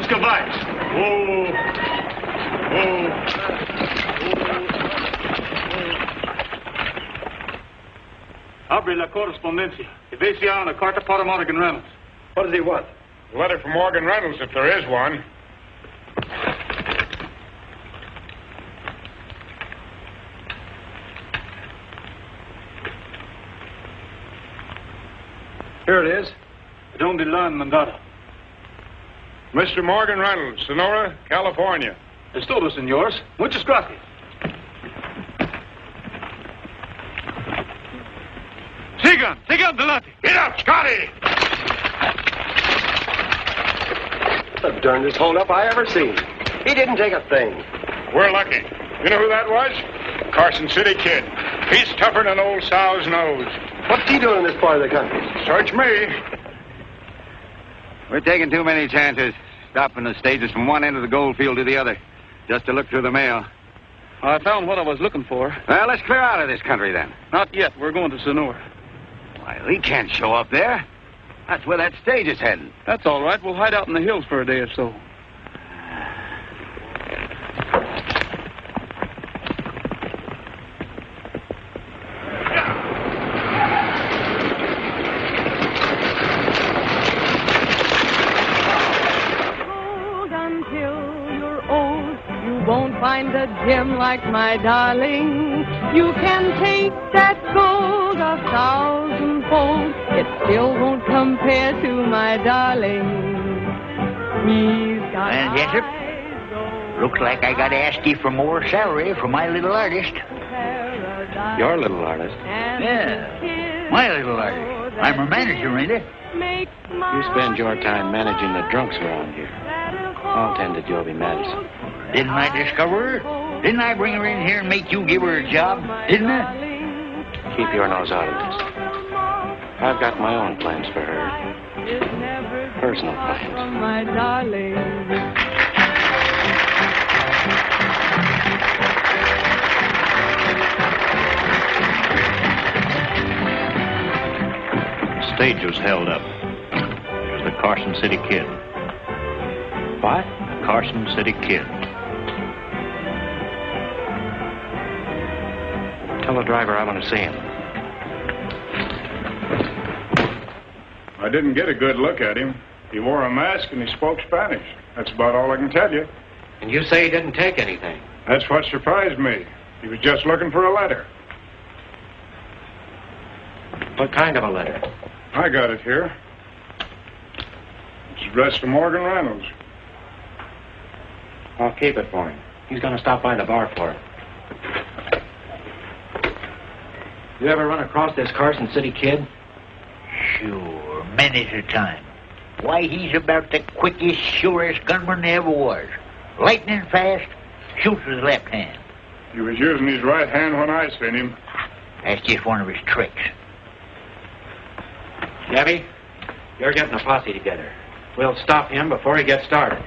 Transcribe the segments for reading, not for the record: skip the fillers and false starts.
Scavais. Oh. Abre la correspondencia. Evasia on a carta para Morgan Reynolds. What does he want? A letter from Morgan Reynolds, if there is one. Here it is. Don de la Mandata. Mr. Morgan Reynolds, Sonora, California. Es todo, senores. Muchas gracias. Sigan adelante. Get up, Scotty! The darndest hold-up I ever seen. He didn't take a thing. We're lucky. You know who that was? Carson City Kid. He's tougher than old sow's nose. What's he doing in this part of the country? Search me. We're taking too many chances, stopping the stages from one end of the gold field to the other, just to look through the mail. I found what I was looking for. Well, let's clear out of this country, then. Not yet. We're going to Sonora. Why, he can't show up there. That's where that stage is heading. That's all right. We'll hide out in the hills for a day or so. Find a gem like my darling. You can take that gold 1,000-fold. It still won't compare to my darling. He's got Well, Jessup, looks like I got to ask you for more salary for my little artist. Your little artist? Yeah, my little artist. I'm her manager, ain't I? You spend your time managing the drunks around here. I'll tend to Joby Madison. Didn't I discover her? Didn't I bring her in here and make you give her a job? Didn't I? Keep your nose out of this. I've got my own plans for her. Personal plans. My darling. Stage was held up. It was the Carson City Kid. What? Carson City Kid. Tell the driver I want to see him. I didn't get a good look at him. He wore a mask and he spoke Spanish. That's about all I can tell you. And you say he didn't take anything? That's what surprised me. He was just looking for a letter. What kind of a letter? I got it here. It's addressed to Morgan Reynolds. I'll keep it for him. He's going to stop by the bar for it. You ever run across this Carson City Kid? Sure, many a time. Why, he's about the quickest, surest gunman there ever was. Lightning fast, shoots with his left hand. He was using his right hand when I seen him. That's just one of his tricks. Gabby, you're getting a posse together. We'll stop him before he gets started.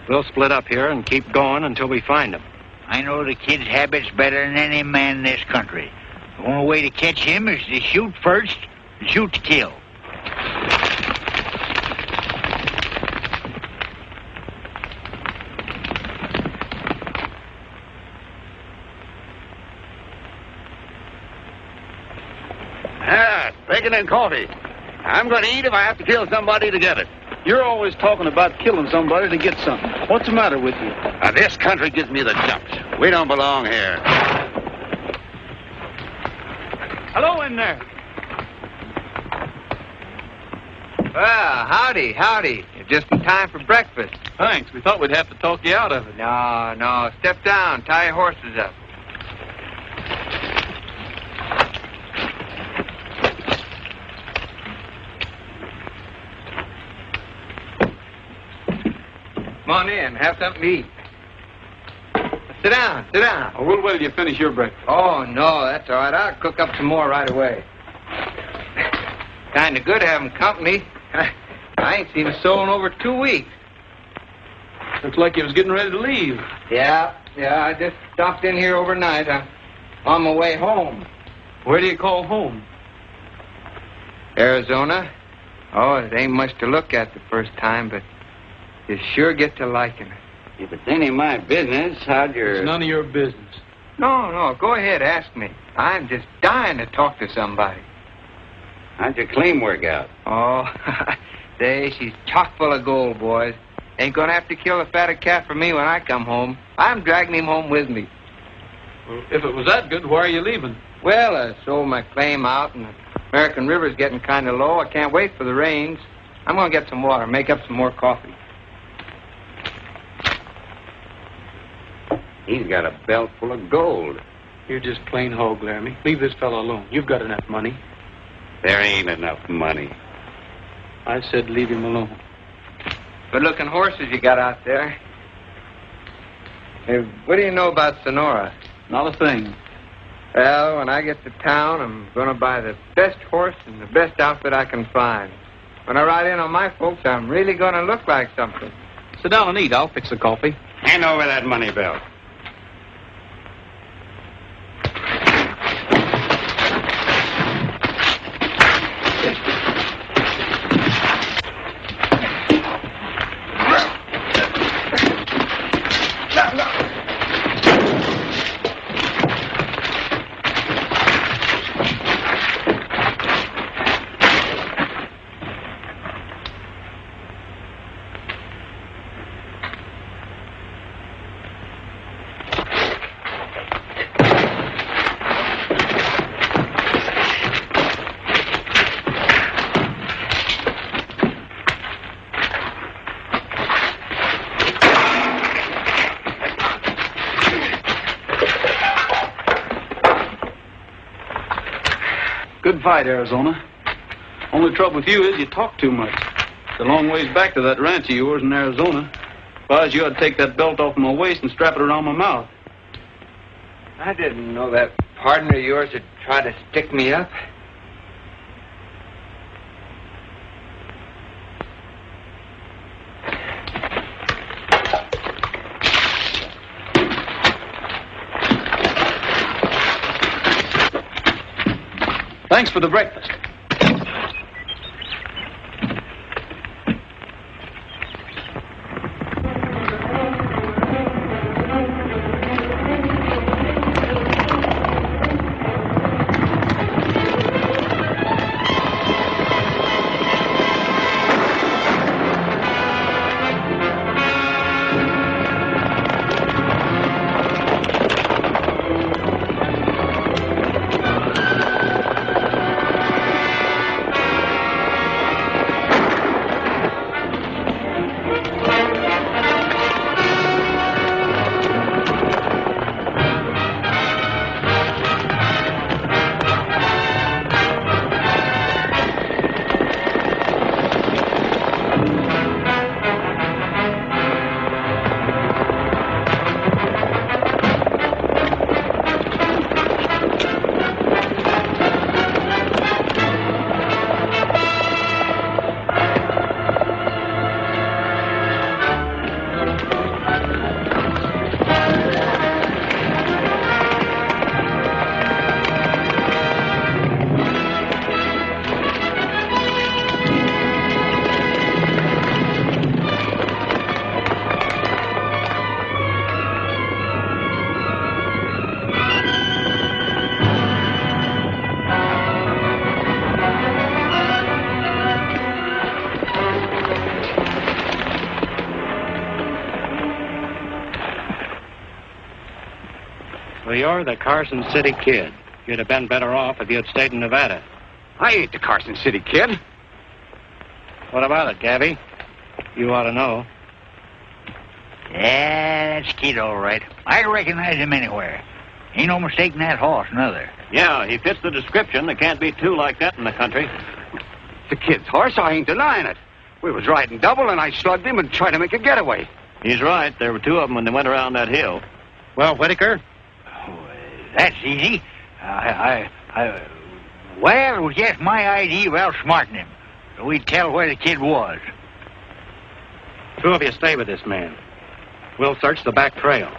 We'll split up here and keep going until we find him. I know the kid's habits better than any man in this country. The only way to catch him is to shoot first and shoot to kill. Bacon and coffee. I'm going to eat if I have to kill somebody to get it. You're always talking about killing somebody to get something. What's the matter with you? This country gives me the jumps. We don't belong here. Hello in there. Well, howdy. You're just in time for breakfast. Thanks. We thought we'd have to talk you out of it. No. Step down. Tie your horses up. Come on in. Have something to eat. Sit down. Oh, we'll wait till you finish your breakfast. Oh, no, that's all right. I'll cook up some more right away. Kind of good having company. I ain't seen a soul in over 2 weeks. Looks like you was getting ready to leave. Yeah, I just stopped in here overnight. I'm on my way home. Where do you call home? Arizona. Oh, it ain't much to look at the first time, but you sure get to liking it. If it's any of my business, how'd your... It's none of your business. No, go ahead, ask me. I'm just dying to talk to somebody. How'd your claim work out? Oh, she's chock full of gold, boys. Ain't gonna have to kill a fatter calf for me when I come home. I'm dragging him home with me. Well, if it was that good, why are you leaving? Well, I sold my claim out, and the American River's getting kind of low. I can't wait for the rains. I'm gonna get some water, make up some more coffee. He's got a belt full of gold. You're just plain hog, Laramie. Leave this fellow alone. You've got enough money. There ain't enough money. I said leave him alone. Good-looking horses you got out there. Hey, what do you know about Sonora? Not a thing. Well, when I get to town, I'm going to buy the best horse and the best outfit I can find. When I ride in on my folks, I'm really going to look like something. Sit down and eat. I'll fix the coffee. Hand over that money belt. Good fight, Arizona. Only trouble with you is you talk too much. It's a long ways back to that ranch of yours in Arizona. If I was you, I'd take that belt off my waist and strap it around my mouth. I didn't know that partner of yours would try to stick me up. Thanks for the breakfast. So you're the Carson City Kid. You'd have been better off if you'd stayed in Nevada. I ain't the Carson City Kid. What about it, Gabby? You ought to know. Yeah, that's Kid, all right. I recognize him anywhere. Ain't no mistaking that horse, neither. Yeah, he fits the description. There can't be two like that in the country. The kid's horse, I ain't denying it. We was riding double, and I slugged him and tried to make a getaway. He's right. There were two of them when they went around that hill. Well, Whitaker? Oh, that's easy. Well, it was just my idea of outsmarting him. So we'd tell where the kid was. Two of you stay with this man. We'll search the back trail.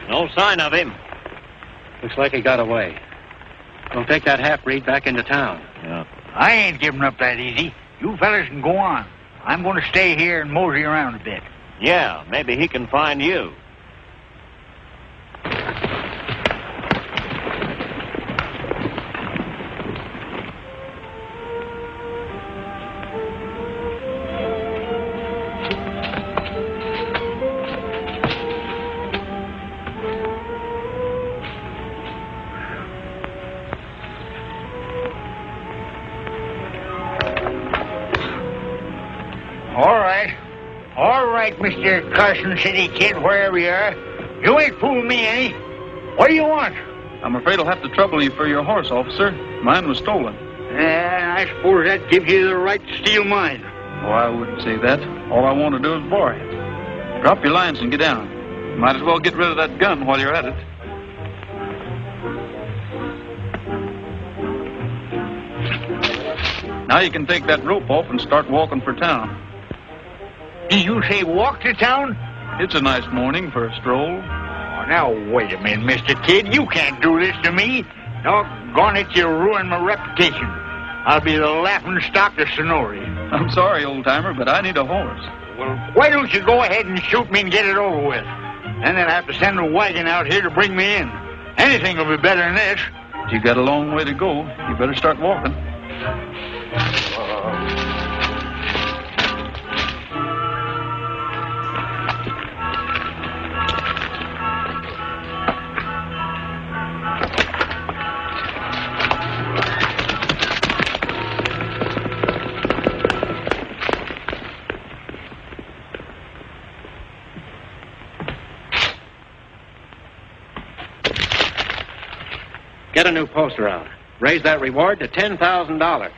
No sign of him. Looks like he got away. We'll take that half-breed back into town. Yeah. I ain't giving up that easy. You fellas can go on. I'm going to stay here and mosey around a bit. Yeah, maybe he can find you. All right, Mr. Carson City Kid, wherever you are. You ain't fooling me any. What do you want? I'm afraid I'll have to trouble you for your horse, officer. Mine was stolen. I suppose that gives you the right to steal mine. Oh, I wouldn't say that. All I want to do is borrow it. Drop your lines and get down. Might as well get rid of that gun while you're at it. Now you can take that rope off and start walking for town. Did you say walk to town? It's a nice morning for a stroll. Oh, now, wait a minute, Mr. Kid. You can't do this to me. Doggone it, you ruined my reputation. I'll be the laughing stock of Sonora. I'm sorry, old-timer, but I need a horse. Well, why don't you go ahead and shoot me and get it over with? And then I have to send a wagon out here to bring me in. Anything will be better than this. You got a long way to go. You better start walking. Get a new poster out. Raise that reward to $10,000.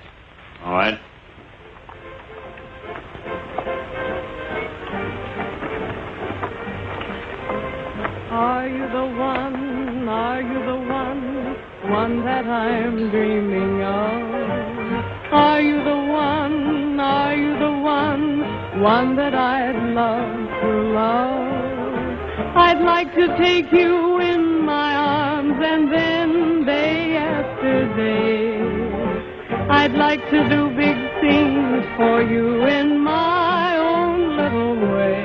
All right. Are you the one? Are you the one? One that I'm dreaming of? Are you the one? Are you the one? One that I'd love to love? I'd like to take you in my arms and then day after day I'd like to do big things for you in my own little way.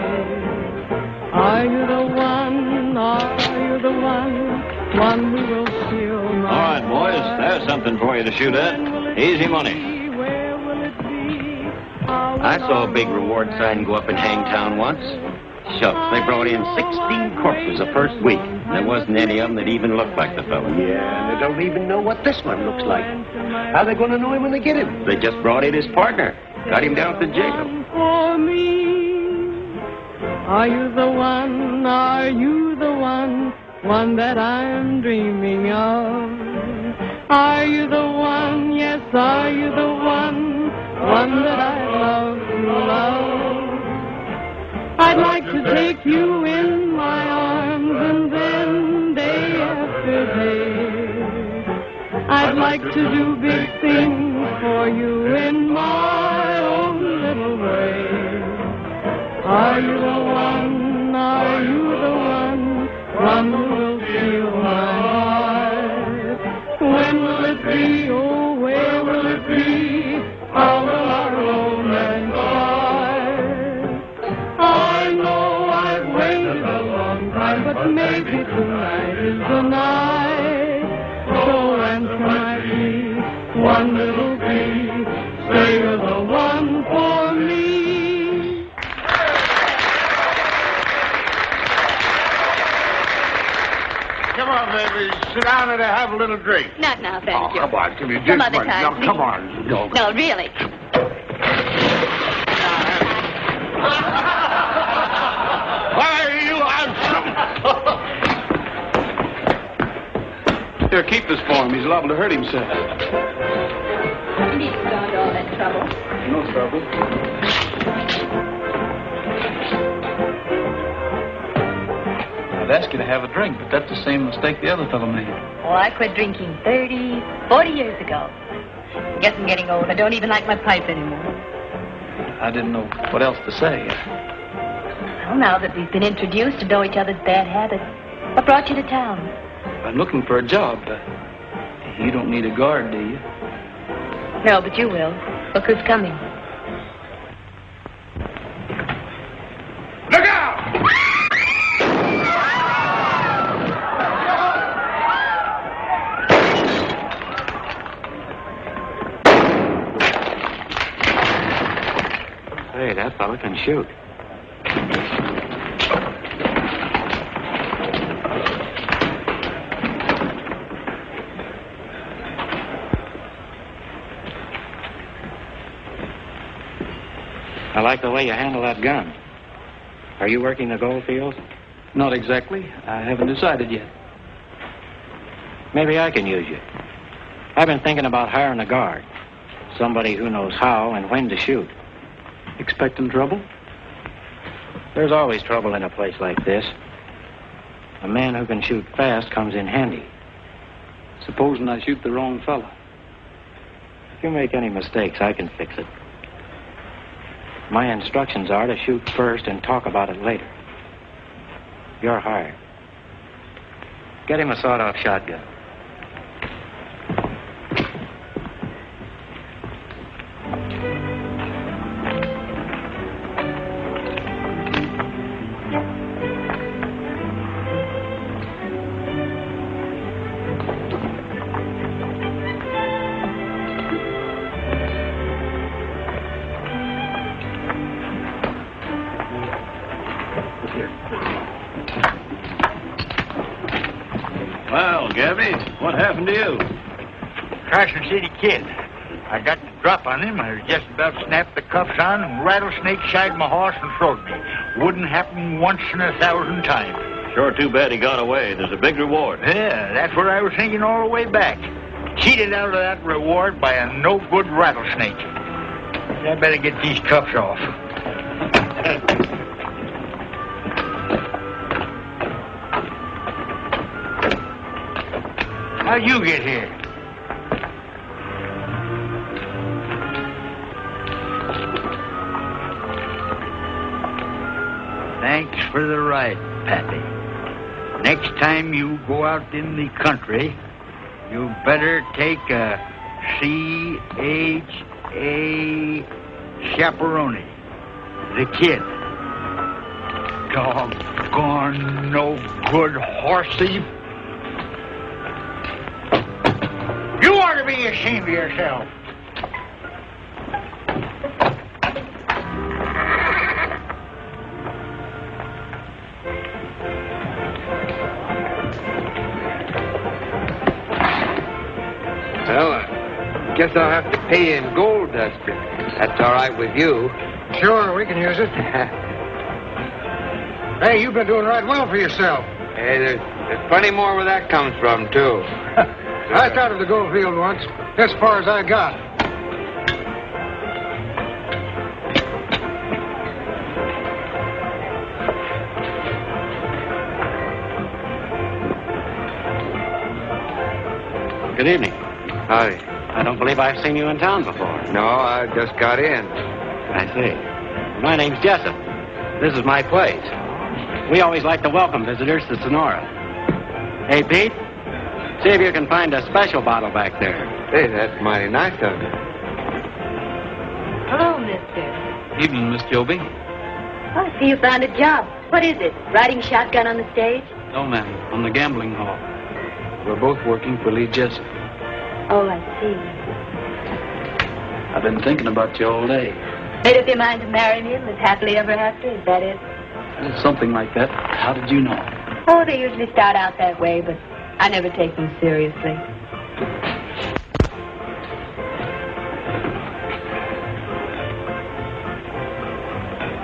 Are you the one? Are you the one? One who will steal my All right, boys, there's something for you to shoot at. Easy money. Where will it be? I saw a big reward sign go up in Hangtown once. Shucks, they brought in 16 corpses the first week. There wasn't any of them that even looked like the fellow. Yeah, and they don't even know what this one looks like. How are they going to know him when they get him? They just brought in his partner. Got him down at the jail. For me, are you the one? Are you the one? One that I'm dreaming of? Are you the one? Yes, are you the one? One that I love to love? I'd like to take you in my arms and then day after day I'd like to do big things for you in my own little way. Are you the one? Are you the one? One who will steal my heart? When will it be? Oh, where will it be? How will our romance start? I know I've waited a long time, but maybe tonight is the night. So answer my plea, one little plea, say you're the one for me. Come on, baby. Sit down and have a little drink. Not now, thank you. Come on, give me just Some other one. time, No, come on. No. No, really. Why, you Here, keep this for him. He's liable to hurt himself. You need to start all that trouble. No trouble. I'd ask you to have a drink, but that's the same mistake the other fellow made. Oh, I quit drinking 30, 40 years ago. Guess I'm getting old. I don't even like my pipe anymore. I didn't know what else to say. Well, now that we've been introduced to know each other's bad habits, what brought you to town? I'm looking for a job. You don't need a guard, do you? No, but you will. Look who's coming. Look out! Hey, that fella can shoot. I like the way you handle that gun. Are you working the gold fields? Not exactly. I haven't decided yet. Maybe I can use you. I've been thinking about hiring a guard. Somebody who knows how and when to shoot. Expecting trouble? There's always trouble in a place like this. A man who can shoot fast comes in handy. Supposing I shoot the wrong fella. If you make any mistakes, I can fix it. My instructions are to shoot first and talk about it later. You're hired. Get him a sawed-off shotgun. Well, Gabby, what happened to you? Carson City Kid. I got the drop on him. I was just about to snap the cuffs on, and rattlesnake shied my horse and throwed me. Wouldn't happen once in 1,000 times. Sure too bad he got away. There's a big reward. Yeah, that's what I was thinking all the way back. Cheated out of that reward by a no-good rattlesnake. I better get these cuffs off. How'd you get here? Thanks for the ride, Pappy. Next time you go out in the country, you better take a C.H.A. chaperone. The kid. Doggone no good horse thief. You ought to be ashamed of yourself. Well, I guess I'll have to pay you in gold dust. That's all right with you. Sure, we can use it. Hey, you've been doing right well for yourself. Hey, there's plenty more where that comes from, too. I started the gold field once, as far as I got. Good evening. Howdy. I don't believe I've seen you in town before. No, I just got in. I see. My name's Jessup. This is my place. We always like to welcome visitors to Sonora. Hey, Pete, see if you can find a special bottle back there. Hey, that's mighty nice of you. Hello, mister. Evening, Miss Joby. Oh, I see you found a job. What is it? Riding shotgun on the stage? No, ma'am. On the gambling hall. We're both working for Lee Jessup. Oh, I see. I've been thinking about you all day. Made up your mind to marry me and live happily ever after? Is that it? Something like that. How did you know? Oh, they usually start out that way, but I never take them seriously.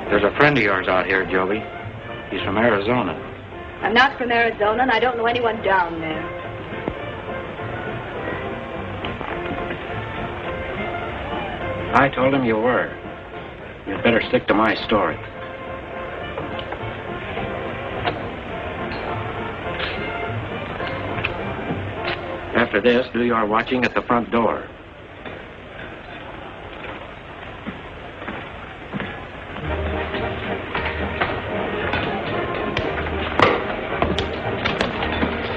There's a friend of yours out here, Joby. He's from Arizona. I'm not from Arizona, and I don't know anyone down there. I told him you were. You'd better stick to my story. After this, do your watching at the front door.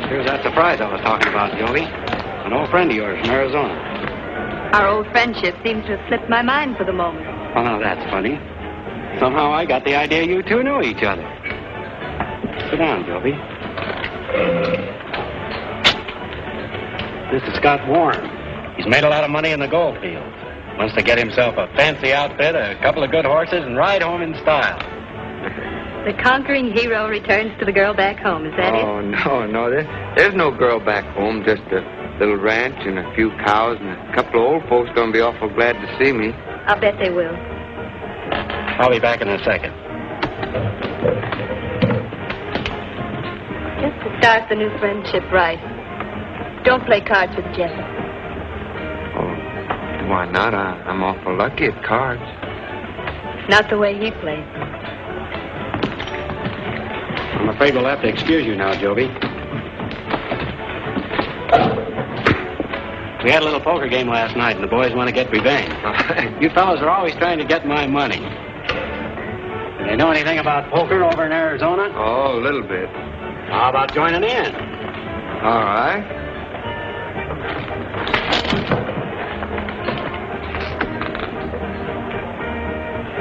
Here's that surprise I was talking about, Joey. An old friend of yours from Arizona. Our old friendship seems to have slipped my mind for the moment. Oh, now that's funny. Somehow I got the idea you two knew each other. Sit down, Joby. This is Scott Warren. He's made a lot of money in the gold fields. Wants to get himself a fancy outfit, a couple of good horses, and ride home in style. The conquering hero returns to the girl back home, is that it? Oh, no. There's no girl back home, just a little ranch and a few cows, and a couple of old folks going to be awful glad to see me. I'll bet they will. I'll be back in a second. Just to start the new friendship right. Don't play cards with Jessup. Oh, why not? I'm awful lucky at cards. Not the way he plays. I'm afraid we'll have to excuse you now, Joby. We had a little poker game last night, and the boys want to get revenge. You fellows are always trying to get my money. Do they know anything about poker over in Arizona? Oh, a little bit. How about joining in? All right.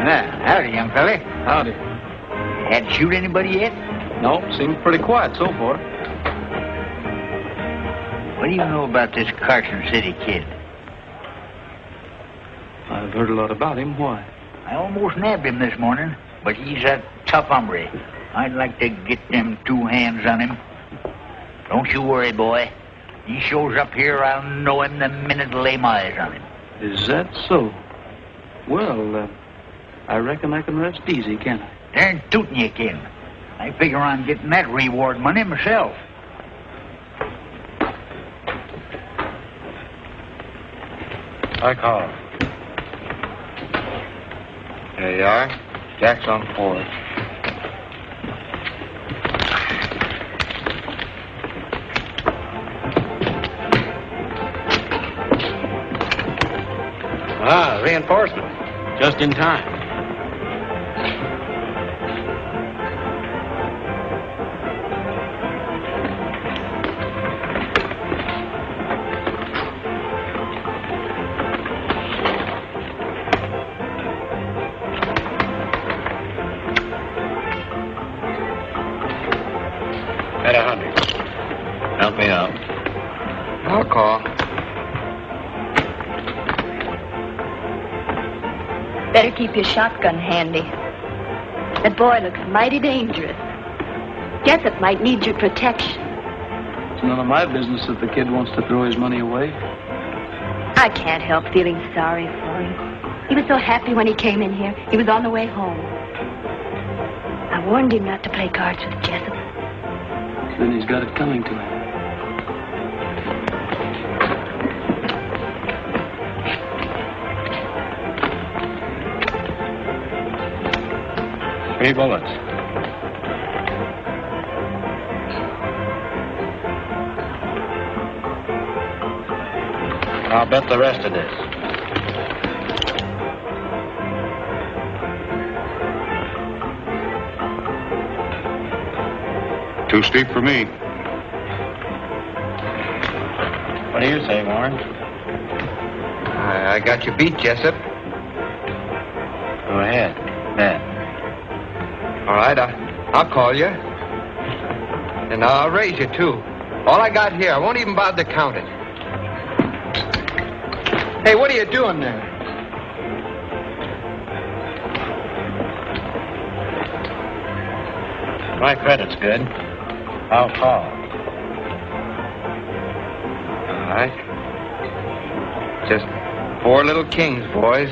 Howdy, young fella. Howdy. Had to shoot anybody yet? No, seems pretty quiet so far. What do you know about this Carson City Kid? I've heard a lot about him. Why? I almost nabbed him this morning, but he's a tough hombre. I'd like to get them two hands on him. Don't you worry, boy. He shows up here, I'll know him the minute I lay my eyes on him. Is that so? Well, I reckon I can rest easy, can't I? Darn tootin' you can. I figure on getting that reward money myself. I call. There you are. Jack's on 4. Ah, reinforcement. Just in time. At 100. Help me out. I'll call. Better keep your shotgun handy. That boy looks mighty dangerous. Jessup might need your protection. It's none of my business if the kid wants to throw his money away. I can't help feeling sorry for him. He was so happy when he came in here. He was on the way home. I warned him not to play cards with Jessup. Then he's got it coming to him. Three bullets. I'll bet the rest of this. Too steep for me. What do you say, Warren? I got you beat, Jessup. Go ahead. Bet. All right, I'll call you. And I'll raise you, too. All I got here, I won't even bother to count it. Hey, what are you doing there? My credit's good. I'll call. All right. Just 4 little kings, boys.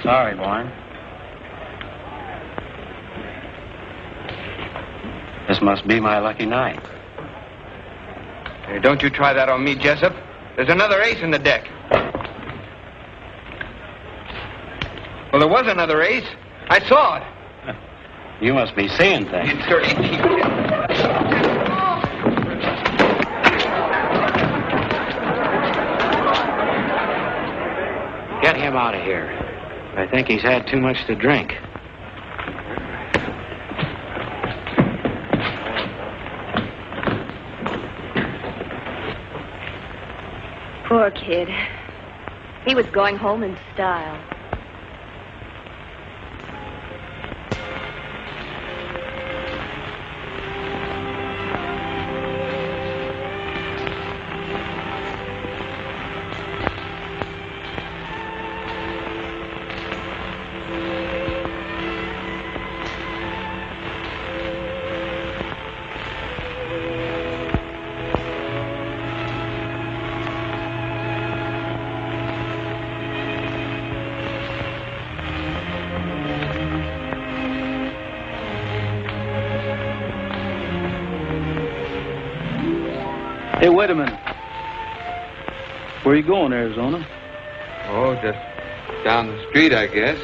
Sorry, Warren. This must be my lucky night. Hey, don't you try that on me, Jessup. There's another ace in the deck. Well, there was another ace. I saw it. You must be seeing things. out of here. I think he's had too much to drink. Poor kid. He was going home in style. Hey, wait a minute. Where are you going, Arizona? Oh, just down the street, I guess.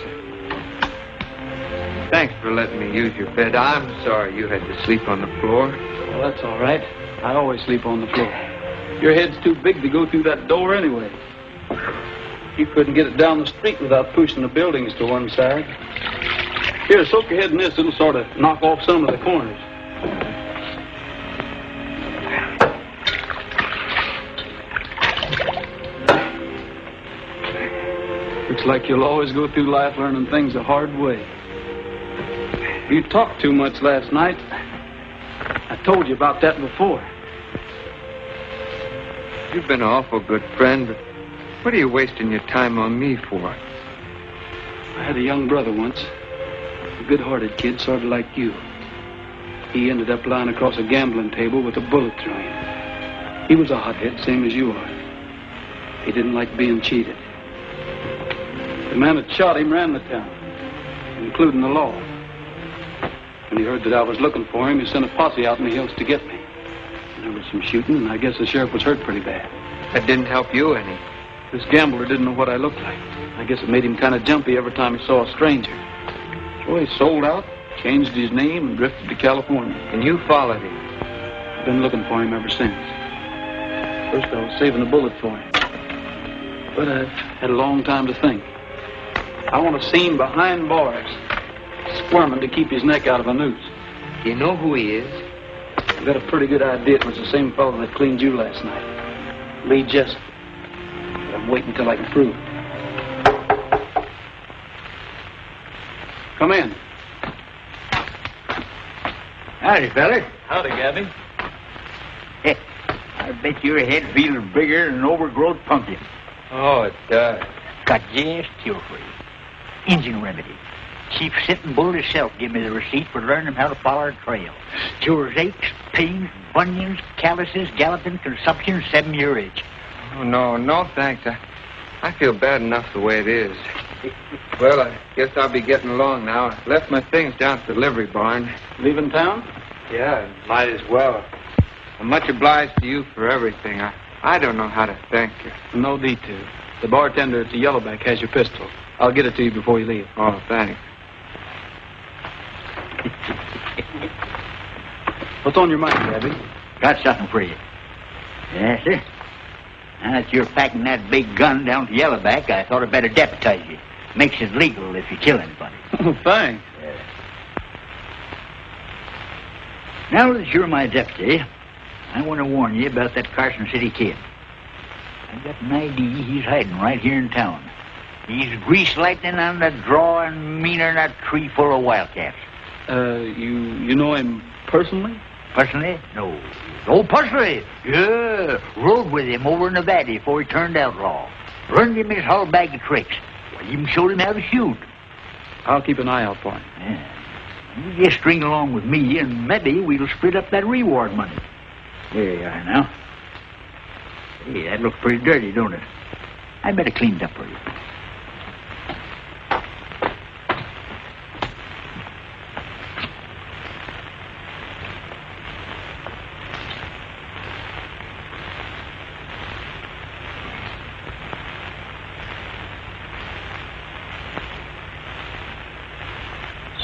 Thanks for letting me use your bed. I'm sorry you had to sleep on the floor. Well, that's all right. I always sleep on the floor. Your head's too big to go through that door anyway. You couldn't get it down the street without pushing the buildings to one side. Here, soak your head in this. It'll sort of knock off some of the corners. Looks like you'll always go through life learning things the hard way. You talked too much last night. I told you about that before. You've been an awful good friend, but what are you wasting your time on me for? I had a young brother once. A good-hearted kid, sort of like you. He ended up lying across a gambling table with a bullet through him. He was a hothead, same as you are. He didn't like being cheated. The man that shot him ran the town, including the law. When he heard that I was looking for him, he sent a posse out in the hills to get me. There was some shooting, and I guess the sheriff was hurt pretty bad. That didn't help you any. This gambler didn't know what I looked like. I guess it made him kind of jumpy every time he saw a stranger. So he sold out, changed his name, and drifted to California. And you followed him? I've been looking for him ever since. First I was saving a bullet for him. But I've had a long time to think. I want to see him behind bars, squirming to keep his neck out of a noose. Do you know who he is? I've got a pretty good idea it was the same fellow that cleaned you last night. Lee Jessup. But I'm waiting until I can prove it. Come in. Howdy, fellas. Howdy, Gabby. I bet your head feels bigger than an overgrowth pumpkin. Oh, it does. Got just cure for you. Engine remedy. Chief Sitting Bull himself gave me the receipt for learning how to follow a trail. Cures aches, pains, bunions, calluses, galloping, consumption, 7-year itch. Oh, no, thanks. I feel bad enough the way it is. Well, I guess I'll be getting along now. I left my things down at the livery barn. Leaving town? Yeah, might as well. I'm much obliged to you for everything. I don't know how to thank you. No need to. The bartender at the Yellowback has your pistol. I'll get it to you before you leave. Oh, thanks. What's on your mind, Gabby? Got something for you. Yes, sir. Now that you're packing that big gun down to Yellowback, I thought I'd better deputize you. Makes it legal if you kill anybody. Oh, thanks. Now that you're my deputy, I want to warn you about that Carson City Kid. I've got an idea he's hiding right here in town. He's grease lightning on the draw and meaner than a tree full of wildcats. You know him personally? Personally? No. Oh, personally? Yeah. Rode with him over in Nevada before he turned outlaw. Learned him his whole bag of tricks. Well, even showed him how to shoot. I'll keep an eye out for him. Yeah. You just string along with me, and maybe we'll split up that reward money. There you are now. Hey, that looks pretty dirty, don't it? I better clean it up for you.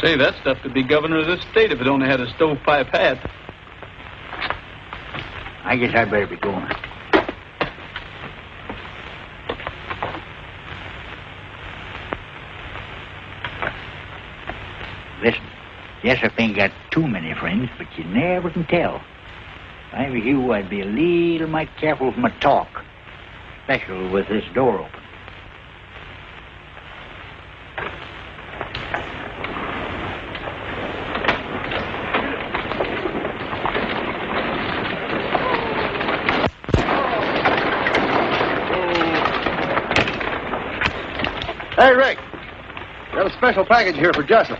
Say, that stuff could be governor of this state if it only had a stovepipe hat. I guess I'd better be going. Jessup ain't got too many friends, but you never can tell. If I were you, I'd be a little mite careful with my talk, especially with this door open. Hey, Rick. Got a special package here for Jessup.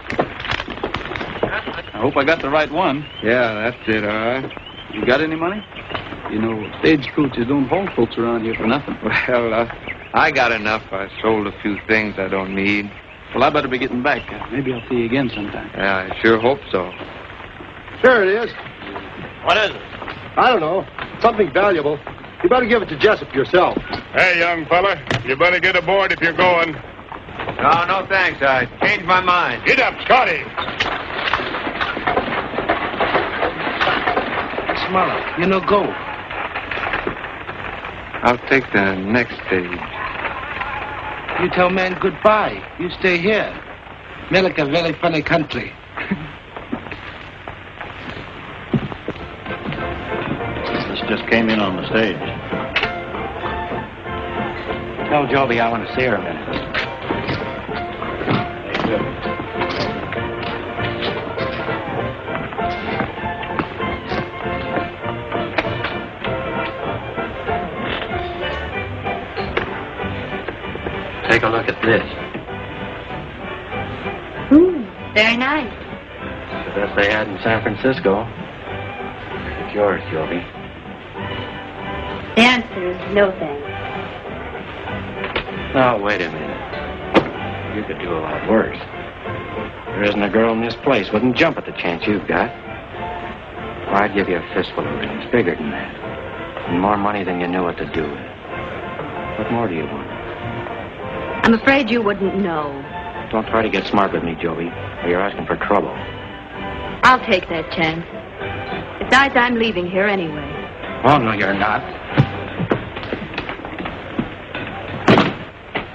I hope I got the right one. Yeah, that's it, all right. You got any money? You know, stagecoaches don't hold folks around here for nothing. Well, I got enough. I sold a few things I don't need. Well, I better be getting back. Maybe I'll see you again sometime. Yeah, I sure hope so. Here it is. What is it? I don't know. Something valuable. You better give it to Jessup yourself. Hey, young fella, you better get aboard if you're going. No, thanks. I changed my mind. Get up, Scotty. Smile. You know, go. I'll take the next stage. You tell man goodbye. You stay here. America, very funny country. This just came in on the stage. Tell Joby I want to see her a minute. Take a look at this. Very nice. The best they had in San Francisco. It's yours, Joby. The answer is no thanks. Now, wait a minute. You could do a lot worse. There isn't a girl in this place wouldn't jump at the chance you've got. Well, I'd give you a fistful of rings, bigger than that. And more money than you knew what to do with. What more do you want? I'm afraid you wouldn't know. Don't try to get smart with me, Joby, or you're asking for trouble. I'll take that chance. Besides, I'm leaving here anyway. Oh, no, you're not.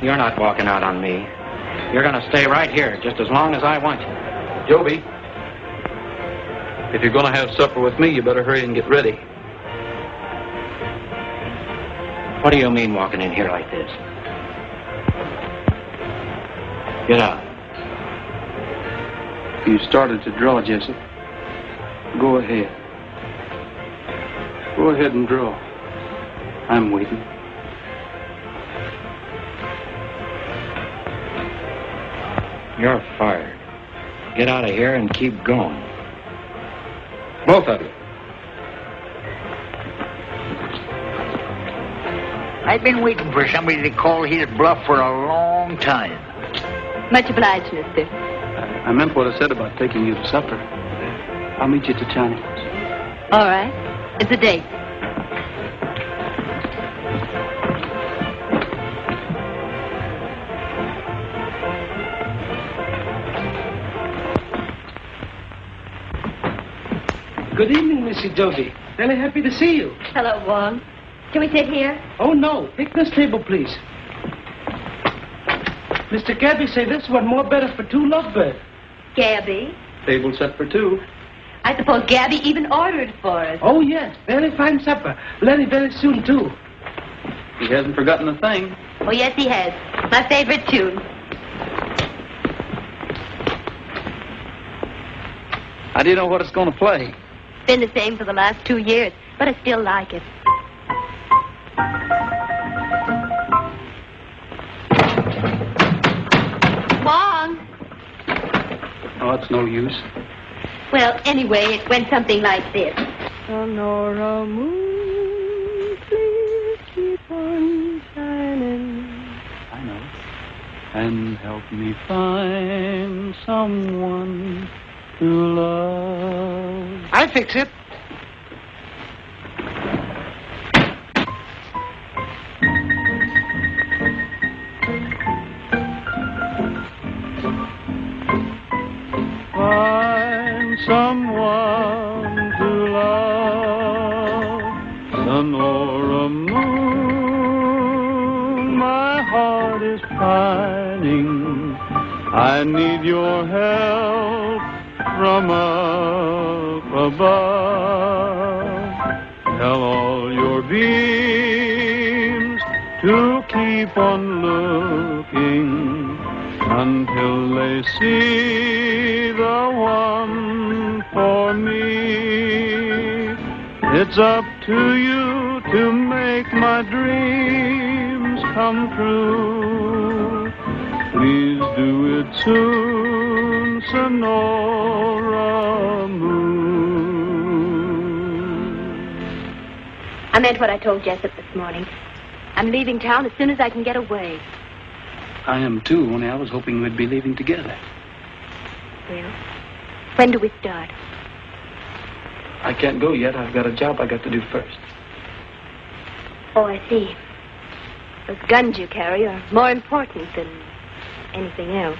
You're not walking out on me. You're going to stay right here just as long as I want you. Joby, if you're going to have supper with me, you better hurry and get ready. What do you mean walking in here like this? Get out. You started to draw, Jessup. Go ahead. Go ahead and draw. I'm waiting. You're fired. Get out of here and keep going. Both of you. I've been waiting for somebody to call his bluff for a long time. Much obliged, mister. I meant what I said about taking you to supper. I'll meet you at the Chinese. All right. It's a date. Good evening, Missy Joby. Very happy to see you. Hello, Wong. Can we sit here? Oh, no. Pick this table, please. Mr. Gabby say this one more better for two lovebirds. Gabby? Table set for two. I suppose Gabby even ordered for us. Oh, yes. Very fine supper. Lenny very soon, too. He hasn't forgotten a thing. Oh, yes, he has. My favorite tune. How do you know what it's going to play? It's been the same for the last 2 years, but I still like it. Wong! Oh, it's no use. Well, anyway, it went something like this. Sonora moon, please keep on shining. I know. And help me find someone to love. I fix it. Find someone to love. Sonora moon, my heart is pining. I need your help from up above. Tell all your beams to keep on looking until they see the one for me. It's up to you to make my dreams come true. Please do it soon, Sonora moon. I meant what I told Jessup this morning. I'm leaving town as soon as I can get away. I am too, only I was hoping we'd be leaving together. Well, when do we start? I can't go yet. I've got a job I got to do first. Oh, I see. Those guns you carry are more important than anything else.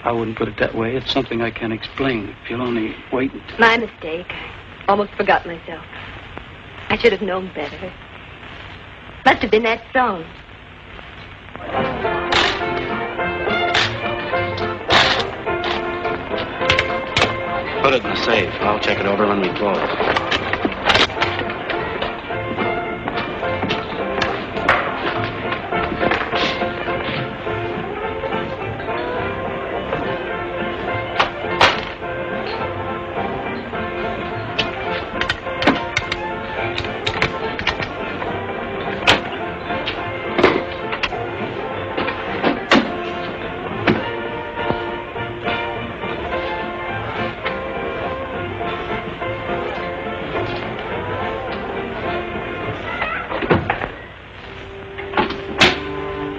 I wouldn't put it that way. It's something I can't explain. If you'll only wait until... My mistake. I almost forgot myself. I should have known better. Must have been that song. Put it in the safe. I'll check it over when we close.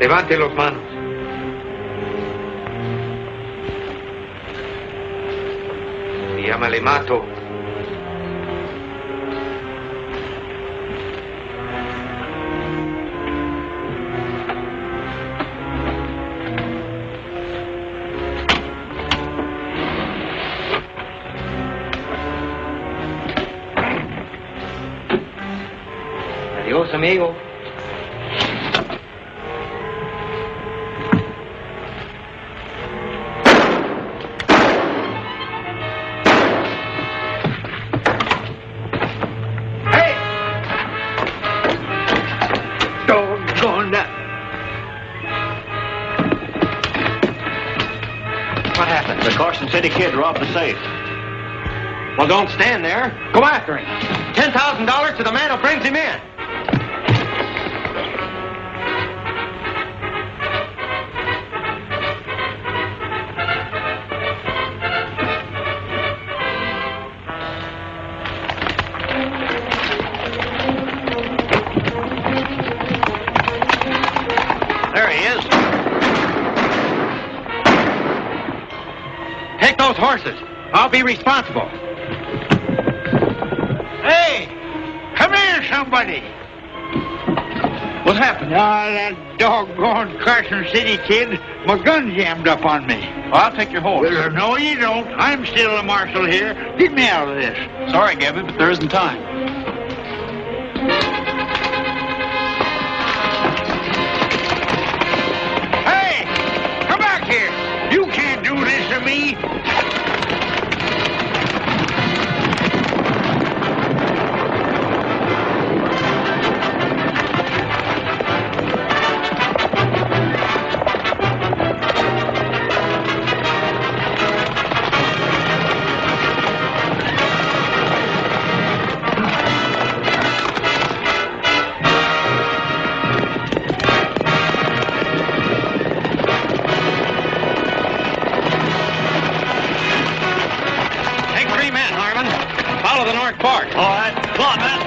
Levante las manos. Se llama Le Mato. Adiós, amigo. The Carson City Kid robbed the safe. Well, don't stand there. Go after him. $10,000 to the man who brings him in. There he is. Take those horses. I'll be responsible. Hey! Come here, somebody! What happened? That doggone Carson City Kid. My gun jammed up on me. Well, I'll take your horse. Well, no, you don't. I'm still the marshal here. Get me out of this. Sorry, Gabby, but there isn't time. Hey! Come back here! You can't do this to me! Follow the north part. All right. Come on, man.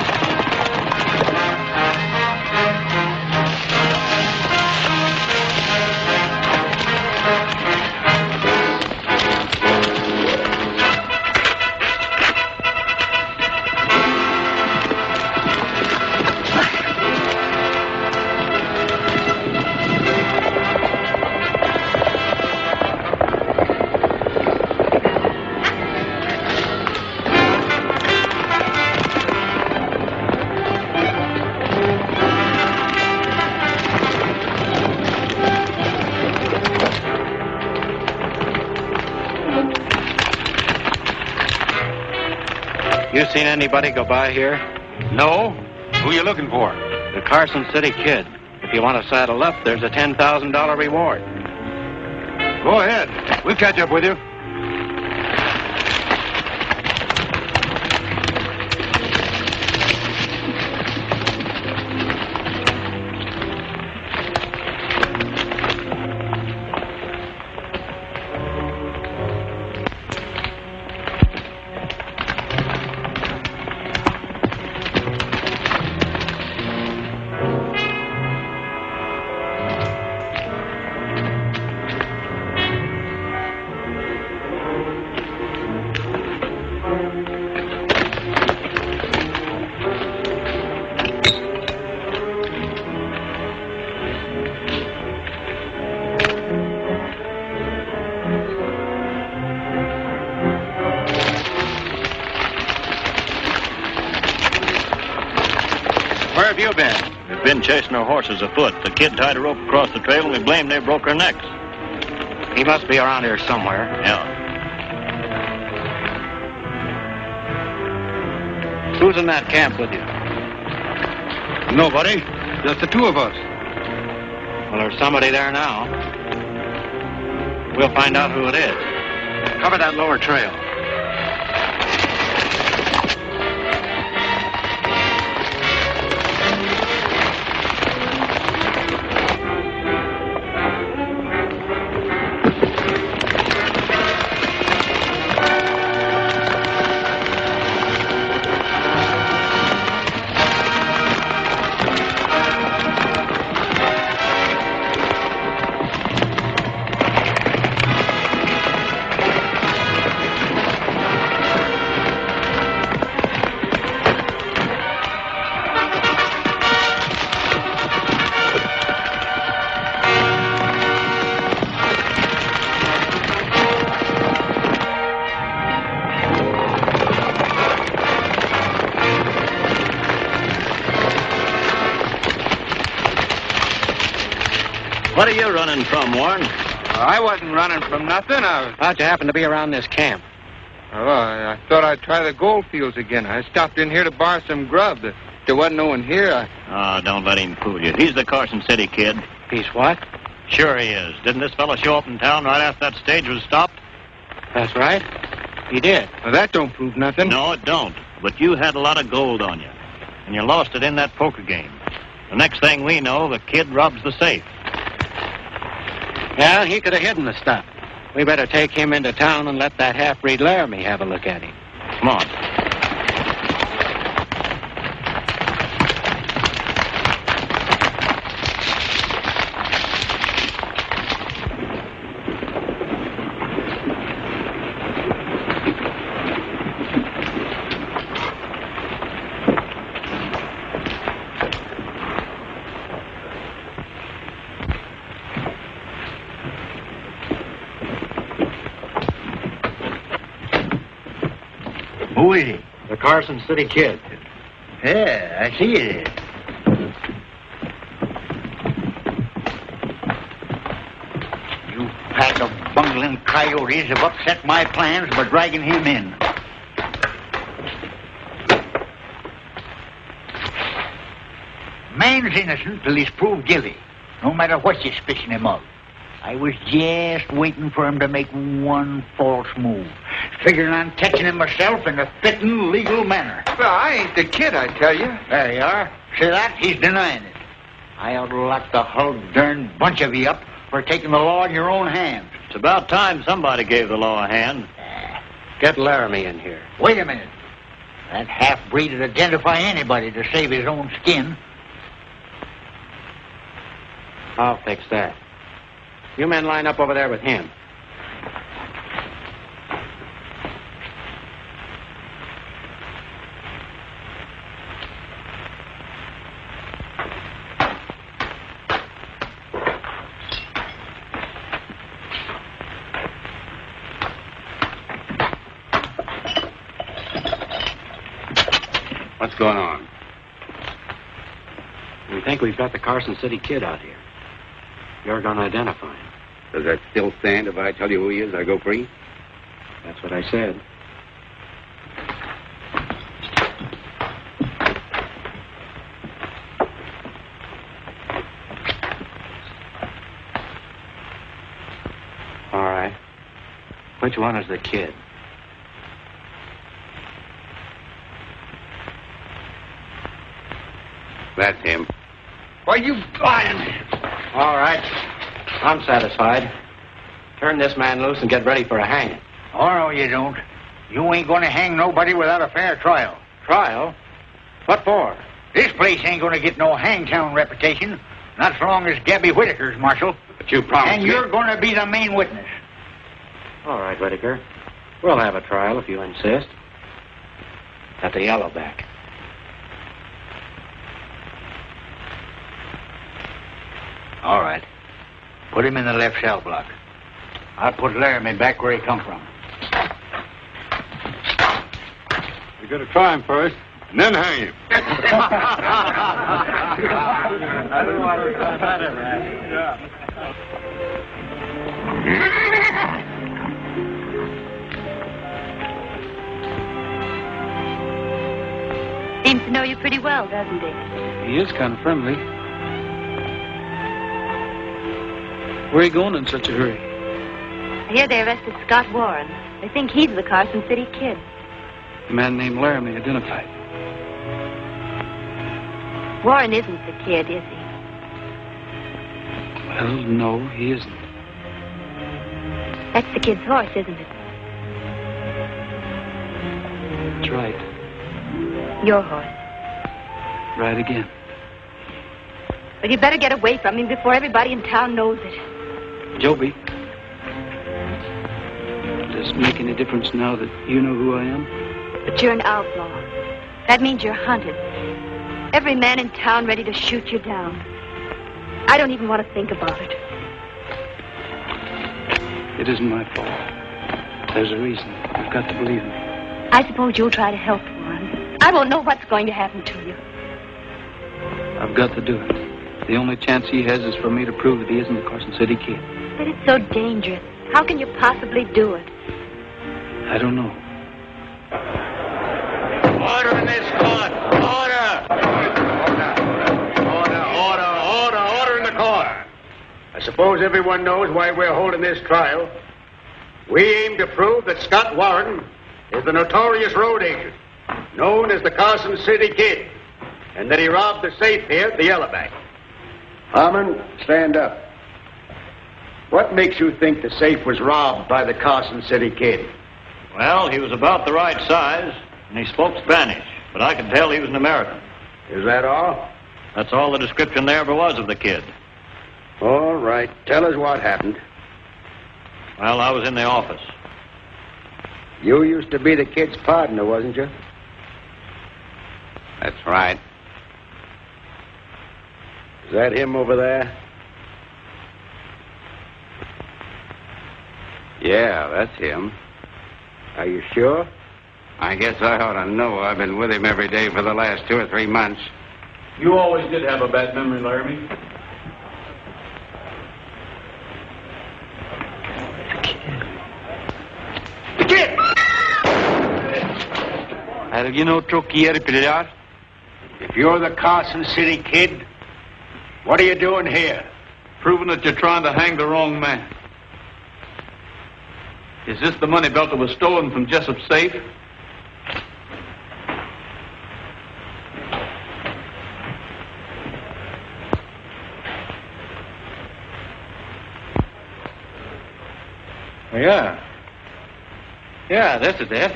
You seen anybody go by here? No? Who you looking for? The Carson City Kid. If you want to saddle up, there's a $10,000 reward. Go ahead. We'll catch up with you. Where have you been? We've been chasing our horses afoot. The kid tied a rope across the trail, and we blame they broke our necks. He must be around here somewhere. Yeah. Who's in that camp with you? Nobody. Just the two of us. Well, there's somebody there now. We'll find out who it is. Cover that lower trail. What are you running from, Warren? I wasn't running from nothing. How'd you happen to be around this camp? Oh, I thought I'd try the gold fields again. I stopped in here to borrow some grub. There wasn't no one here. Don't let him fool you. He's the Carson City Kid. He's what? Sure he is. Didn't this fellow show up in town right after that stage was stopped? That's right. He did. Well, that don't prove nothing. No, it don't. But you had a lot of gold on you, and you lost it in that poker game. The next thing we know, the kid robs the safe. Yeah, he could have hidden the stuff. We better take him into town and let that half-breed Laramie have a look at him. Come on. Who is he? The Carson City Kid. Yeah, I see it. You pack of bungling coyotes have upset my plans by dragging him in. Man's innocent till he's proved guilty, no matter what you suspicion him of. I was just waiting for him to make one false move, figuring on catching him myself in a fitting, legal manner. Well, I ain't the kid, I tell you. There you are. See that? He's denying it. I ought to lock the whole darn bunch of you up for taking the law in your own hands. It's about time somebody gave the law a hand. Get Laramie in here. Wait a minute. That half-breed would identify anybody to save his own skin. I'll fix that. You men line up over there with him. What's going on? We think we've got the Carson City Kid out here. You're going to identify him. Does that still stand? If I tell you who he is, I go free? That's what I said. Which one is the kid? That's him. Why, you lying. All right. I'm satisfied. Turn this man loose and get ready for a hanging. Oh, no, you don't. You ain't gonna hang nobody without a fair trial. Trial? What for? This place ain't gonna get no hangtown reputation. Not so long as Gabby Whitaker's marshal. But you promised And me. you're gonna be the main witness. All right, Whitaker. We'll have a trial if you insist. At the Yellowback. All right. Put him in the left cell block. I'll put Laramie back where he come from. We're going to try him first, and then hang him. I don't want to cut that in Seems to know you pretty well, doesn't he? He is kind of friendly. Where are you going in such a hurry? I hear they arrested Scott Warren. They think he's the Carson City Kid. A man named Laramie identified. Warren isn't the kid, is he? Well, no, he isn't. That's the kid's horse, isn't it? That's right. Your horse. Right again. Well, you better get away from him before everybody in town knows it. Joby, does it make any difference now that you know who I am? But you're an outlaw. That means you're hunted. Every man in town ready to shoot you down. I don't even want to think about it. It isn't my fault. There's a reason. You've got to believe me. I suppose you'll try to help Warren. I won't know what's going to happen to you. I've got to do it. The only chance he has is for me to prove that he isn't the Carson City Kid. But it's so dangerous. How can you possibly do it? I don't know. Order in this court. Order in the court. I suppose everyone knows why we're holding this trial. We aim to prove that Scott Warren is the notorious road agent, known as the Carson City Kid, and that he robbed the safe here at the Yellowback. Harmon, stand up. What makes you think the safe was robbed by the Carson City Kid? Well, he was about the right size, and he spoke Spanish, but I could tell he was an American. Is that all? That's all the description there ever was of the kid. All right. Tell us what happened. Well, I was in the office. You used to be the kid's partner, wasn't you? That's right. Is that him over there? Yeah, that's him. Are you sure? I guess I ought to know. I've been with him every day for the last 2 or 3 months. You always did have a bad memory, Laramie. The kid! ¿Alguien otro quiere pelear? If you're the Carson City Kid, what are you doing here? Proving that you're trying to hang the wrong man. Is this the money belt that was stolen from Jessup's safe? Yeah. Yeah, this is it.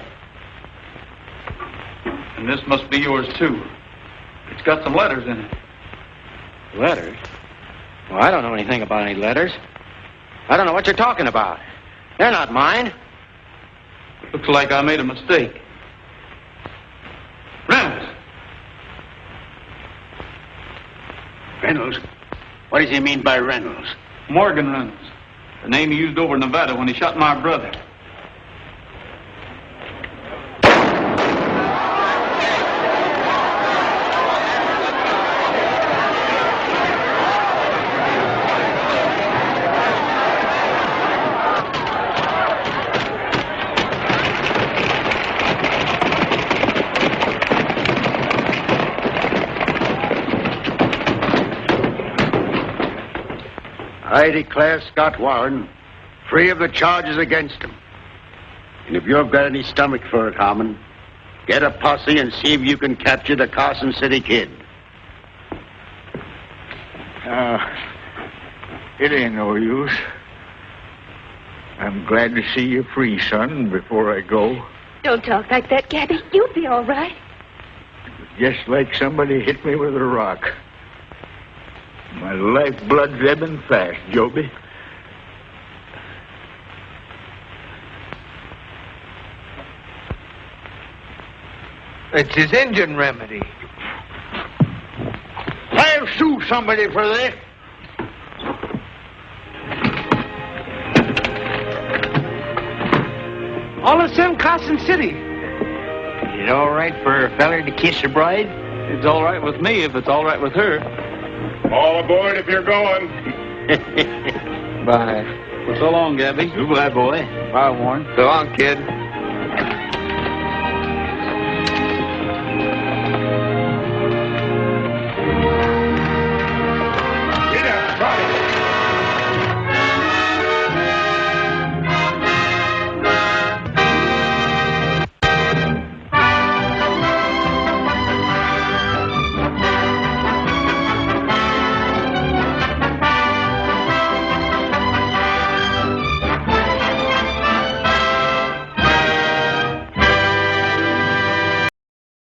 And this must be yours, too. It's got some letters in it. Letters? Well, I don't know anything about any letters. I don't know what you're talking about. They're not mine. Looks like I made a mistake. Reynolds! Reynolds? What does he mean by Reynolds? Morgan Reynolds. The name he used over in Nevada when he shot my brother. I declare Scott Warren free of the charges against him. And if you've got any stomach for it, Harmon, get a posse and see if you can capture the Carson City Kid. It ain't no use. I'm glad to see you free, son, before I go. Don't talk like that, Gabby. You'll be all right. Just like somebody hit me with a rock. My lifeblood's ebbing fast, Joby. It's his Indian remedy. I'll sue somebody for this. All the same, Carson City. Is it all right for a feller to kiss a bride? It's all right with me if it's all right with her. All aboard if you're going. Bye. Well, so long, Gabby. Goodbye, boy. Bye, Warren. So long, kid.